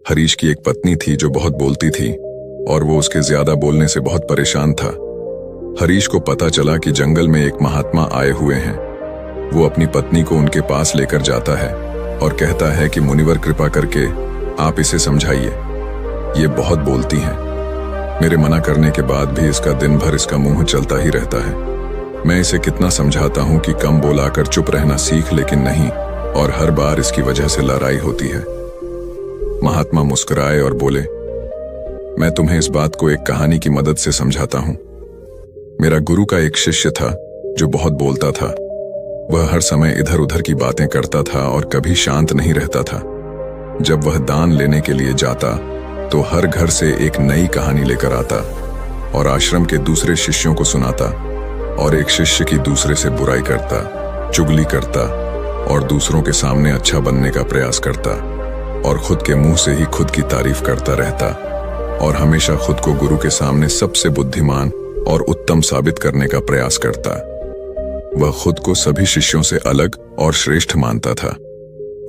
हरीश की एक पत्नी थी जो बहुत बोलती थी और वो उसके ज्यादा बोलने से बहुत परेशान था। हरीश को पता चला कि जंगल में एक महात्मा आए हुए हैं। वो अपनी पत्नी को उनके पास लेकर जाता है और कहता है कि मुनिवर कृपा करके आप इसे समझाइए, ये बहुत बोलती हैं। मेरे मना करने के बाद भी इसका दिन भर इसका मुंह चलता ही रहता है। मैं इसे कितना समझाता हूं कि कम बोलाकर चुप रहना सीख, लेकिन नहीं, और हर बार इसकी वजह से लड़ाई होती है। महात्मा मुस्कुराए और बोले, मैं तुम्हें इस बात को एक कहानी की मदद से समझाता हूं। मेरा गुरु का एक शिष्य था जो बहुत बोलता था। वह हर समय इधर उधर की बातें करता था और कभी शांत नहीं रहता था। जब वह दान लेने के लिए जाता तो हर घर से एक नई कहानी लेकर आता और आश्रम के दूसरे शिष्यों को सुनाता, और एक शिष्य की दूसरे से बुराई करता, चुगली करता और दूसरों के सामने अच्छा बनने का प्रयास करता, और खुद के मुंह से ही खुद की तारीफ करता रहता और हमेशा खुद को गुरु के सामने सबसे बुद्धिमान और उत्तम साबित करने का प्रयास करता। वह खुद को सभी शिष्यों से अलग और श्रेष्ठ मानता था।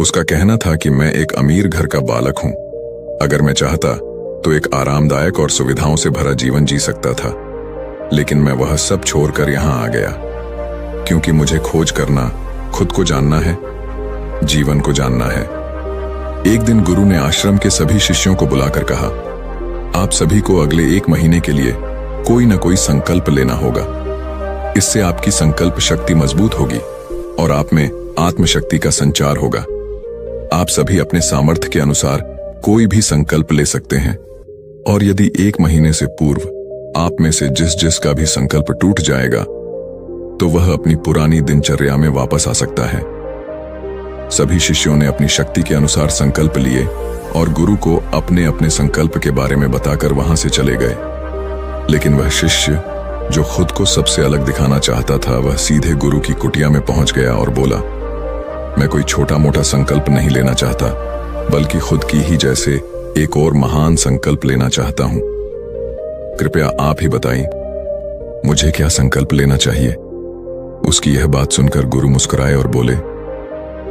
उसका कहना था कि मैं एक अमीर घर का बालक हूं। अगर मैं चाहता तो एक आरामदायक और सुविधाओं से भरा जीवन जी सकता था, लेकिन मैं वह सब छोड़कर यहां आ गया क्योंकि मुझे खोज करना, खुद को जानना है, जीवन को जानना है। एक दिन गुरु ने आश्रम के सभी शिष्यों को बुलाकर कहा, आप सभी को अगले 1 महीने के लिए कोई न कोई संकल्प लेना होगा। इससे आपकी संकल्प शक्ति मजबूत होगी और आप में आत्मशक्ति का संचार होगा। आप सभी अपने सामर्थ्य के अनुसार कोई भी संकल्प ले सकते हैं, और यदि 1 महीने से पूर्व आप में से जिस का भी संकल्प टूट जाएगा तो वह अपनी पुरानी दिनचर्या में वापस आ सकता है। सभी शिष्यों ने अपनी शक्ति के अनुसार संकल्प लिए और गुरु को अपने अपने संकल्प के बारे में बताकर वहां से चले गए। लेकिन वह शिष्य जो खुद को सबसे अलग दिखाना चाहता था, वह सीधे गुरु की कुटिया में पहुंच गया और बोला, मैं कोई छोटा मोटा संकल्प नहीं लेना चाहता, बल्कि खुद की ही जैसे एक और महान संकल्प लेना चाहता हूं। कृपया आप ही बताइए, मुझे क्या संकल्प लेना चाहिए। उसकी यह बात सुनकर गुरु मुस्कुराए और बोले,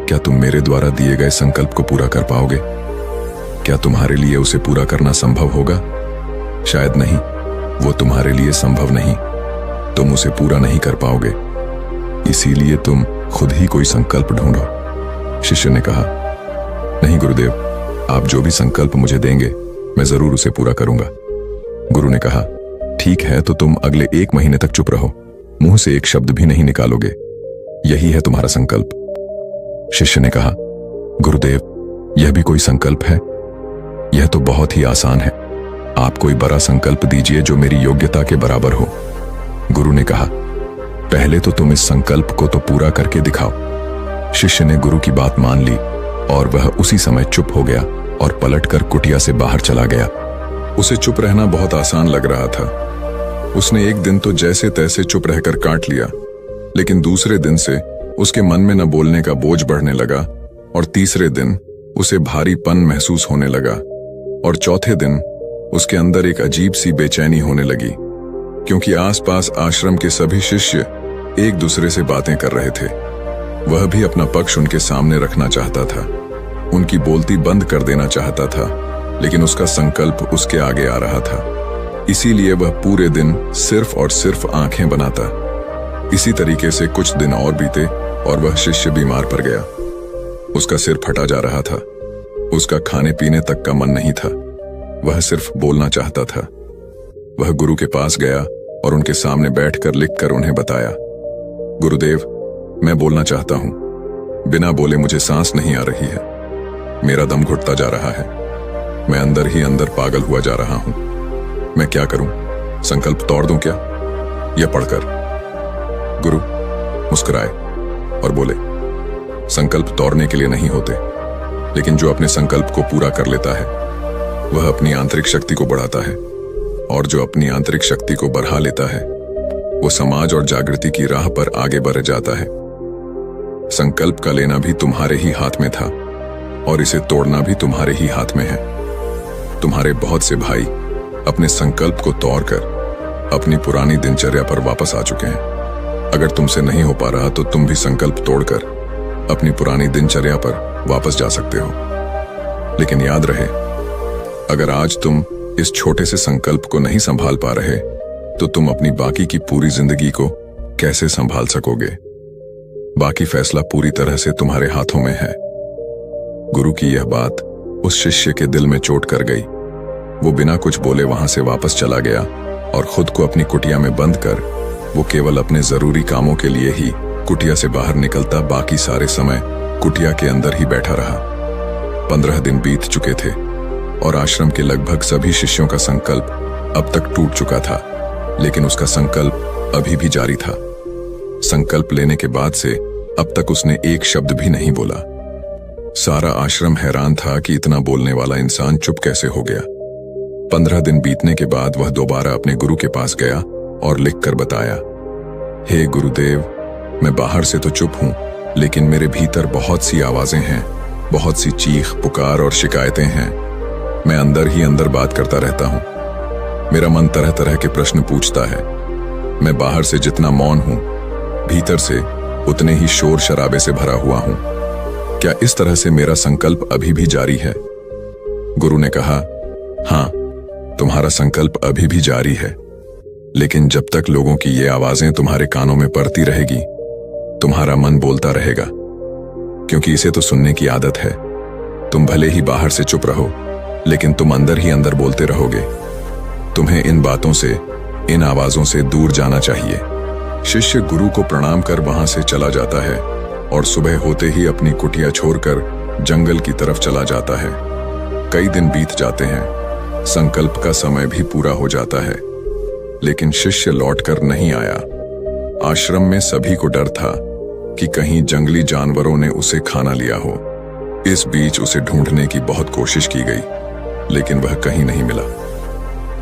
क्या तुम मेरे द्वारा दिए गए संकल्प को पूरा कर पाओगे? क्या तुम्हारे लिए उसे पूरा करना संभव होगा? शायद नहीं, वो तुम्हारे लिए संभव नहीं। तुम उसे पूरा नहीं कर पाओगे, इसीलिए तुम खुद ही कोई संकल्प ढूंढो। शिष्य ने कहा, नहीं गुरुदेव, आप जो भी संकल्प मुझे देंगे मैं जरूर उसे पूरा करूंगा। गुरु ने कहा, ठीक है, तो तुम अगले 1 महीने तक चुप रहो, मुंह से एक शब्द भी नहीं निकालोगे। यही है तुम्हारा संकल्प। शिष्य ने कहा, गुरुदेव, यह भी कोई संकल्प है? यह तो बहुत ही आसान है। आप कोई बड़ा संकल्प दीजिए जो मेरी योग्यता के बराबर हो। गुरु ने कहा, पहले तो तुम इस संकल्प को तो पूरा करके दिखाओ। शिष्य ने गुरु की बात मान ली और वह उसी समय चुप हो गया और पलटकर कुटिया से बाहर चला गया। उसे चुप रहना बहुत आसान लग रहा था। उसने एक दिन तो जैसे तैसे चुप रहकर काट लिया, लेकिन दूसरे दिन से उसके मन में न बोलने का बोझ बढ़ने लगा, और तीसरे दिन उसे भारीपन महसूस होने लगा, और चौथे दिन उसके अंदर एक अजीब सी बेचैनी होने लगी, क्योंकि आसपास आश्रम के सभी शिष्य एक दूसरे से बातें कर रहे थे। वह भी अपना पक्ष उनके सामने रखना चाहता था, उनकी बोलती बंद कर देना चाहता था, लेकिन उसका संकल्प उसके आगे आ रहा था। इसीलिए वह पूरे दिन सिर्फ और सिर्फ आंखें बनाता। इसी तरीके से कुछ दिन और बीते और वह शिष्य बीमार पड़ गया। उसका सिर फटा जा रहा था। उसका खाने पीने तक का मन नहीं था। वह सिर्फ बोलना चाहता था। वह गुरु के पास गया और उनके सामने बैठकर लिखकर उन्हें बताया, गुरुदेव, मैं बोलना चाहता हूं। बिना बोले मुझे सांस नहीं आ रही है। मेरा दम घुटता जा रहा है। मैं अंदर ही अंदर पागल हुआ जा रहा हूं। मैं क्या करूं? संकल्प तोड़ दूं क्या? यह पढ़कर गुरु मुस्कुराए और बोले, संकल्प तोड़ने के लिए नहीं होते, लेकिन जो अपने संकल्प को पूरा कर लेता है वह अपनी आंतरिक शक्ति को बढ़ाता है, और जो अपनी आंतरिक शक्ति को बढ़ा लेता है वो समाज और जागृति की राह पर आगे बढ़ जाता है। संकल्प का लेना भी तुम्हारे ही हाथ में था और इसे तोड़ना भी तुम्हारे ही हाथ में है। तुम्हारे बहुत से भाई अपने संकल्प को तोड़कर अपनी पुरानी दिनचर्या पर वापस आ चुके हैं। अगर तुमसे नहीं हो पा रहा तो तुम भी संकल्प तोड़कर अपनी पुरानी दिनचर्या पर वापस जा सकते हो। लेकिन याद रहे, अगर आज तुम इस छोटे से संकल्प को नहीं संभाल पा रहे तो तुम अपनी बाकी की पूरी जिंदगी को कैसे संभाल सकोगे? बाकी फैसला पूरी तरह से तुम्हारे हाथों में है। गुरु की यह बात उस शिष्य के दिल में चोट कर गई। वो बिना कुछ बोले वहां से वापस चला गया और खुद को अपनी कुटिया में बंद कर वो केवल अपने जरूरी कामों के लिए ही कुटिया से बाहर निकलता, बाकी सारे समय कुटिया के अंदर ही बैठा रहा। 15 दिन बीत चुके थे और आश्रम के लगभग सभी शिष्यों का संकल्प अब तक टूट चुका था, लेकिन उसका संकल्प अभी भी जारी था। संकल्प लेने के बाद से अब तक उसने एक शब्द भी नहीं बोला। सारा आश्रम हैरान था कि इतना बोलने वाला इंसान चुप कैसे हो गया। 15 दिन बीतने के बाद वह दोबारा अपने गुरु के पास गया और लिखकर बताया, हे गुरुदेव, मैं बाहर से तो चुप हूं, लेकिन मेरे भीतर बहुत सी आवाजें हैं, बहुत सी चीख पुकार और शिकायतें हैं। मैं अंदर ही अंदर बात करता रहता हूं। मेरा मन तरह तरह के प्रश्न पूछता है। मैं बाहर से जितना मौन हूं, भीतर से उतने ही शोर शराबे से भरा हुआ हूं। क्या इस तरह से मेरा संकल्प अभी भी जारी है? गुरु ने कहा, हां, तुम्हारा संकल्प अभी भी जारी है, लेकिन जब तक लोगों की ये आवाजें तुम्हारे कानों में पड़ती रहेगी, तुम्हारा मन बोलता रहेगा, क्योंकि इसे तो सुनने की आदत है। तुम भले ही बाहर से चुप रहो, लेकिन तुम अंदर ही अंदर बोलते रहोगे। तुम्हें इन बातों से, इन आवाजों से दूर जाना चाहिए। शिष्य गुरु को प्रणाम कर वहां से चला जाता है और सुबह होते ही अपनी कुटिया छोड़कर जंगल की तरफ चला जाता है। कई दिन बीत जाते हैं, संकल्प का समय भी पूरा हो जाता है, लेकिन शिष्य लौटकर नहीं आया। आश्रम में सभी को डर था कि कहीं जंगली जानवरों ने उसे खाना लिया हो। इस बीच उसे ढूंढने की बहुत कोशिश की गई, लेकिन वह कहीं नहीं मिला।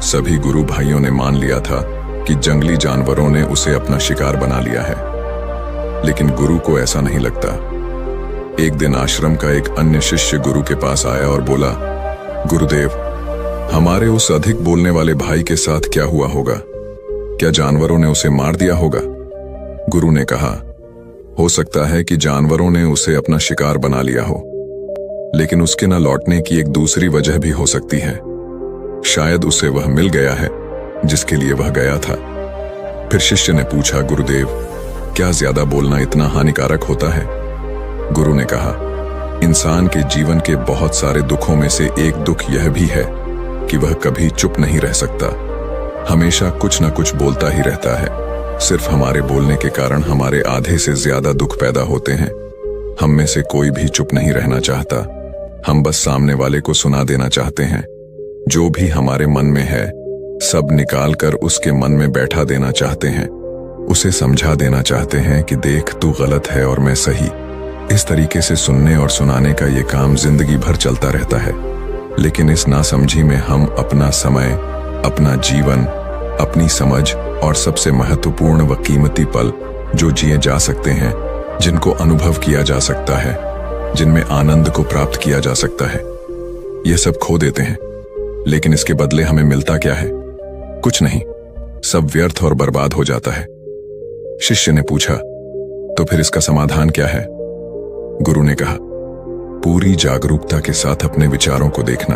सभी गुरु भाइयों ने मान लिया था कि जंगली जानवरों ने उसे अपना शिकार बना लिया है, लेकिन गुरु को ऐसा नहीं लगता। एक दिन आश्रम का एक अन्य शिष्य गुरु के पास आया और बोला, गुरुदेव, हमारे उस अधिक बोलने वाले भाई के साथ क्या हुआ होगा? क्या जानवरों ने उसे मार दिया होगा? गुरु ने कहा, हो सकता है कि जानवरों ने उसे अपना शिकार बना लिया हो, लेकिन उसके न लौटने की एक दूसरी वजह भी हो सकती है। शायद उसे वह मिल गया है जिसके लिए वह गया था। फिर शिष्य ने पूछा, गुरुदेव, क्या ज्यादा बोलना इतना हानिकारक होता है? गुरु ने कहा, इंसान के जीवन के बहुत सारे दुखों में से एक दुख यह भी है कि वह कभी चुप नहीं रह सकता। हमेशा कुछ न कुछ बोलता ही रहता है। सिर्फ हमारे बोलने के कारण हमारे आधे से ज्यादा दुख पैदा होते हैं। हम में से कोई भी चुप नहीं रहना चाहता। हम बस सामने वाले को सुना देना चाहते हैं। जो भी हमारे मन में है, सब निकाल कर उसके मन में बैठा देना चाहते हैं। उसे समझा देना चाहते हैं कि देख, तू गलत है और मैं सही। इस तरीके से सुनने और सुनाने का ये काम जिंदगी भर चलता रहता है, लेकिन इस नासमझी में हम अपना समय, अपना जीवन, अपनी समझ और सबसे महत्वपूर्ण व कीमती पल जो जिए जा सकते हैं, जिनको अनुभव किया जा सकता है, जिनमें आनंद को प्राप्त किया जा सकता है, ये सब खो देते हैं। लेकिन इसके बदले हमें मिलता क्या है? कुछ नहीं, सब व्यर्थ और बर्बाद हो जाता है। शिष्य ने पूछा, तो फिर इसका समाधान क्या है? गुरु ने कहा, पूरी जागरूकता के साथ अपने विचारों को देखना।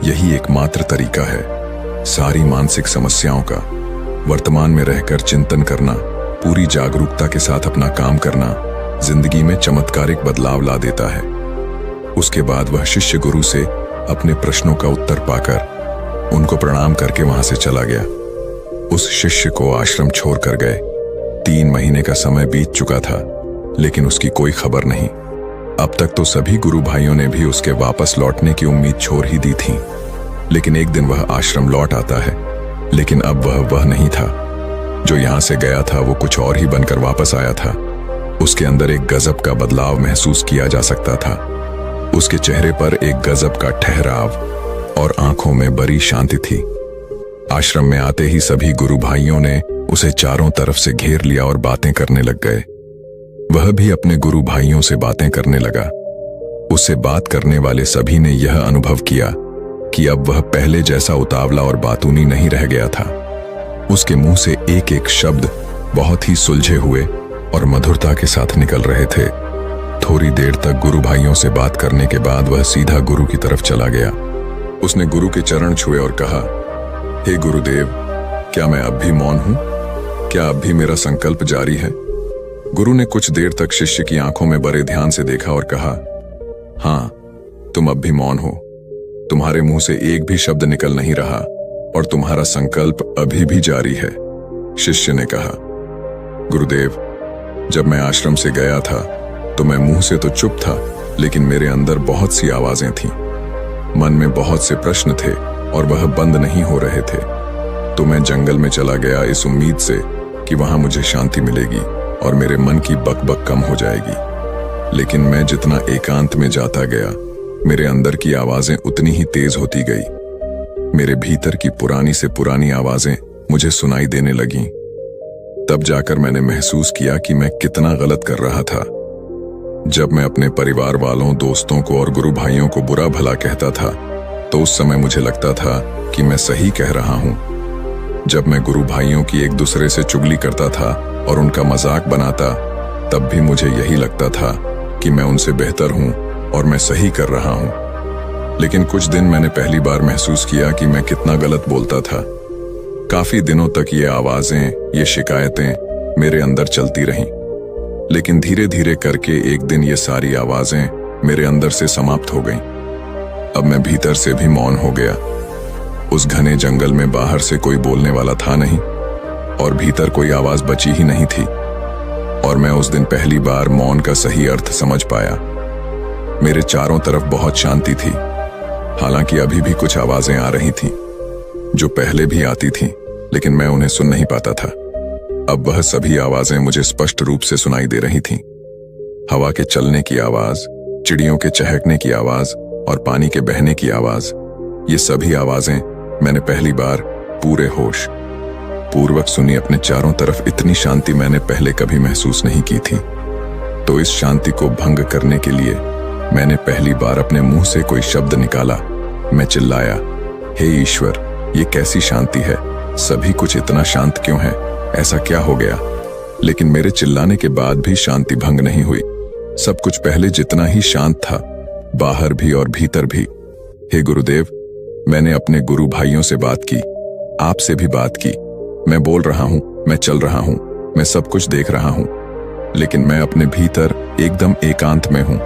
यही एकमात्र तरीका है सारी मानसिक समस्याओं का। वर्तमान में रहकर चिंतन करना, पूरी जागरूकता के साथ अपना काम करना जिंदगी में चमत्कारिक बदलाव ला देता है। उसके बाद वह शिष्य गुरु से अपने प्रश्नों का उत्तर पाकर उनको प्रणाम करके वहां से चला गया। उस शिष्य को आश्रम छोड़कर गए। 3 महीने का समय बीत चुका था, लेकिन उसकी कोई खबर नहीं। अब तक तो सभी गुरु भाइयों ने भी उसके वापस लौटने की उम्मीद छोड़ ही दी थी। लेकिन एक दिन वह आश्रम लौट आता है, लेकिन अब वह नहीं था। जो यहां से गया था वो कुछ और ही बनकर वापस आया था। उसके अंदर एक गजब का बदलाव महसूस किया जा सकता था। उसके चेहरे पर एक गजब का ठहराव और आंखों में बड़ी शांति थी। आश्रम में आते ही सभी गुरु भाइयों ने उसे चारों तरफ से घेर लिया और बातें करने लग गए। वह भी अपने गुरु भाइयों से बातें करने लगा। उससे बात करने वाले सभी ने यह अनुभव किया कि अब वह पहले जैसा उतावला और बातूनी नहीं रह गया था। उसके मुंह से एक एक शब्द बहुत ही सुलझे हुए और मधुरता के साथ निकल रहे थे। थोड़ी देर तक गुरु भाइयों से बात करने के बाद वह सीधा गुरु की तरफ चला गया। उसने गुरु के चरण छुए और कहा, हे गुरुदेव, क्या मैं अब भी मौन हूं? क्या अब भी मेरा संकल्प जारी है? गुरु ने कुछ देर तक शिष्य की आंखों में बड़े ध्यान से देखा और कहा, हां, तुम अब भी मौन हो। तुम्हारे मुंह से एक भी शब्द निकल नहीं रहा और तुम्हारा संकल्प अभी भी जारी है। शिष्य ने कहा, गुरुदेव, जब मैं आश्रम से गया था तो मैं मुंह से तो चुप था, लेकिन मेरे अंदर बहुत सी आवाजें थीं। मन में बहुत से प्रश्न थे और वह बंद नहीं हो रहे थे। तो मैं जंगल में चला गया इस उम्मीद से कि वहां मुझे शांति मिलेगी और मेरे मन की बकबक कम हो जाएगी। लेकिन मैं जितना एकांत में जाता गया, मेरे अंदर की आवाजें उतनी ही तेज होती गई। मेरे भीतर की पुरानी से पुरानी आवाजें मुझे सुनाई देने लगीं। तब जाकर मैंने महसूस किया कि मैं कितना गलत कर रहा था। जब मैं अपने परिवार वालों, दोस्तों को और गुरु भाइयों को बुरा भला कहता था, तो उस समय मुझे लगता था कि मैं सही कह रहा हूं। जब मैं गुरु भाइयों की एक दूसरे से चुगली करता था और उनका मजाक बनाता, तब भी मुझे यही लगता था कि मैं उनसे बेहतर हूं और मैं सही कर रहा हूं। लेकिन कुछ दिन मैंने पहली बार महसूस किया कि मैं कितना गलत बोलता था। काफी दिनों तक ये आवाजें, ये शिकायतें मेरे अंदर चलती रहीं। लेकिन धीरे धीरे करके एक दिन ये सारी आवाजें मेरे अंदर से समाप्त हो गईं। अब मैं भीतर से भी मौन हो गया। उस घने जंगल में बाहर से कोई बोलने वाला था नहीं और भीतर कोई आवाज बची ही नहीं थी। और मैं उस दिन पहली बार मौन का सही अर्थ समझ पाया। मेरे चारों तरफ बहुत शांति थी, हालांकि अभी भी कुछ आवाजें आ रही थीं, जो पहले भी आती थीं, लेकिन मैं उन्हें सुन नहीं पाता था। अब वह सभी आवाजें मुझे स्पष्ट रूप से सुनाई दे रही थीं। हवा के चलने की आवाज, चिड़ियों के चहकने की आवाज और पानी के बहने की आवाज, ये सभी आवाजें मैंने पहली बार पूरे होश पूर्वक सुनी। अपने चारों तरफ इतनी शांति मैंने पहले कभी महसूस नहीं की थी। तो इस शांति को भंग करने के लिए मैंने पहली बार अपने मुंह से कोई शब्द निकाला। मैं चिल्लाया, हे ईश्वर, ये कैसी शांति है? सभी कुछ इतना शांत क्यों है? ऐसा क्या हो गया? लेकिन मेरे चिल्लाने के बाद भी शांति भंग नहीं हुई। सब कुछ पहले जितना ही शांत था, बाहर भी और भीतर भी। हे गुरुदेव, मैंने अपने गुरु भाइयों से बात की, आपसे भी बात की। मैं बोल रहा हूं, मैं चल रहा हूं, मैं सब कुछ देख रहा हूं, लेकिन मैं अपने भीतर एकदम एकांत में हूं,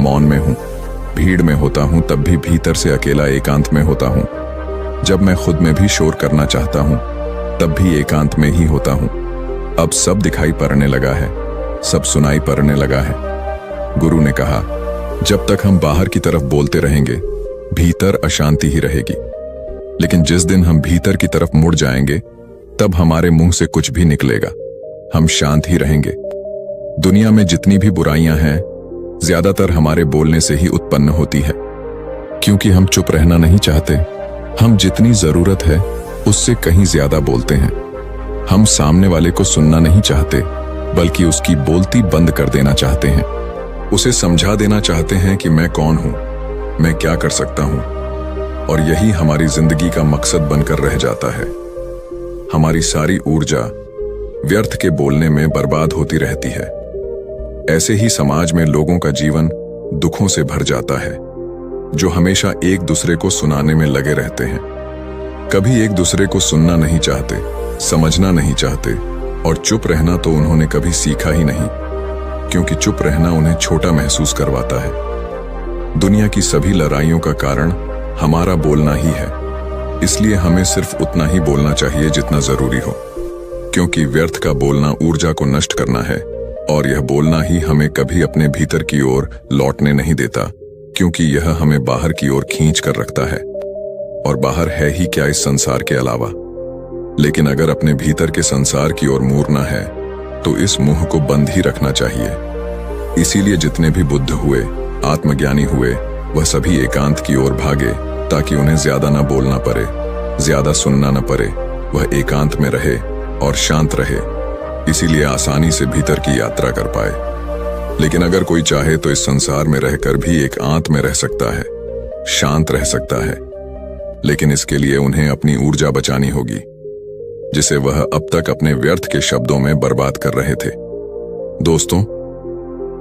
मौन में हूं। भीड़ में होता हूं तब भी भीतर से अकेला एकांत में होता हूं। जब मैं खुद में भी शोर करना चाहता हूं, तब भी एकांत में ही होता हूं। अब सब दिखाई पड़ने लगा है, सब सुनाई पड़ने लगा है। गुरु ने कहा, जब तक हम बाहर की तरफ बोलते रहेंगे, भीतर अशांति ही रहेगी। लेकिन जिस दिन हम भीतर की तरफ मुड़ जाएंगे, तब हमारे मुंह से कुछ भी निकलेगा, हम शांत ही रहेंगे। दुनिया में जितनी भी बुराइयां हैं, ज्यादातर हमारे बोलने से ही उत्पन्न होती है, क्योंकि हम चुप रहना नहीं चाहते। हम जितनी जरूरत है उससे कहीं ज्यादा बोलते हैं। हम सामने वाले को सुनना नहीं चाहते, बल्कि उसकी बोलती बंद कर देना चाहते हैं। उसे समझा देना चाहते हैं कि मैं कौन हूं, मैं क्या कर सकता हूं। और यही हमारी जिंदगी का मकसद बनकर रह जाता है। हमारी सारी ऊर्जा व्यर्थ के बोलने में बर्बाद होती रहती है। ऐसे ही समाज में लोगों का जीवन दुखों से भर जाता है, जो हमेशा एक दूसरे को सुनाने में लगे रहते हैं। कभी एक दूसरे को सुनना नहीं चाहते, समझना नहीं चाहते, और चुप रहना तो उन्होंने कभी सीखा ही नहीं, क्योंकि चुप रहना उन्हें छोटा महसूस करवाता है। दुनिया की सभी लड़ाइयों का कारण हमारा बोलना ही है। इसलिए हमें सिर्फ उतना ही बोलना चाहिए जितना जरूरी हो, क्योंकि व्यर्थ का बोलना ऊर्जा को नष्ट करना है, और यह बोलना ही हमें कभी अपने भीतर की ओर लौटने नहीं देता, क्योंकि यह हमें बाहर की ओर खींच कर रखता है। और बाहर है ही क्या इस संसार के अलावा। लेकिन अगर अपने भीतर के संसार की ओर मुड़ना है, तो इस मुंह को बंद ही रखना चाहिए। इसीलिए जितने भी बुद्ध हुए, आत्मज्ञानी हुए, वह सभी एकांत की ओर भागे, ताकि उन्हें ज्यादा न बोलना पड़े, ज्यादा सुनना न पड़े। वह एकांत में रहे और शांत रहे, इसीलिए आसानी से भीतर की यात्रा कर पाए। लेकिन अगर कोई चाहे तो इस संसार में रहकर भी एकांत में रह सकता है, शांत रह सकता है, लेकिन इसके लिए उन्हें अपनी ऊर्जा बचानी होगी, जिसे वह अब तक अपने व्यर्थ के शब्दों में बर्बाद कर रहे थे। दोस्तों,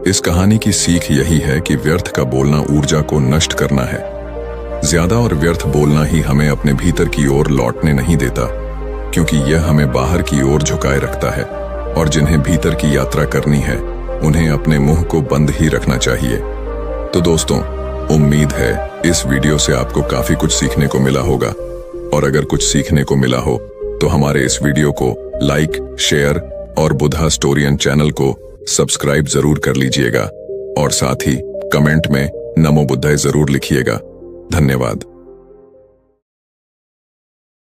इस कहानी की सीख यही है कि व्यर्थ का बोलना ऊर्जा को नष्ट करना है। ज्यादा और व्यर्थ बोलना ही हमें अपने भीतर की ओर लौटने नहीं देता, क्योंकि यह हमें बाहर की ओर झुकाए रखता है। और जिन्हें भीतर की यात्रा करनी है उन्हें अपने मुंह को बंद ही रखना चाहिए। तो दोस्तों, उम्मीद है इस वीडियो से आपको काफी कुछ सीखने को मिला होगा, और अगर कुछ सीखने को मिला हो तो हमारे इस वीडियो को लाइक, शेयर और बुधा स्टोरियन चैनल को सब्सक्राइब जरूर कर लीजिएगा, और साथ ही कमेंट में नमो बुद्धाय जरूर लिखिएगा। धन्यवाद।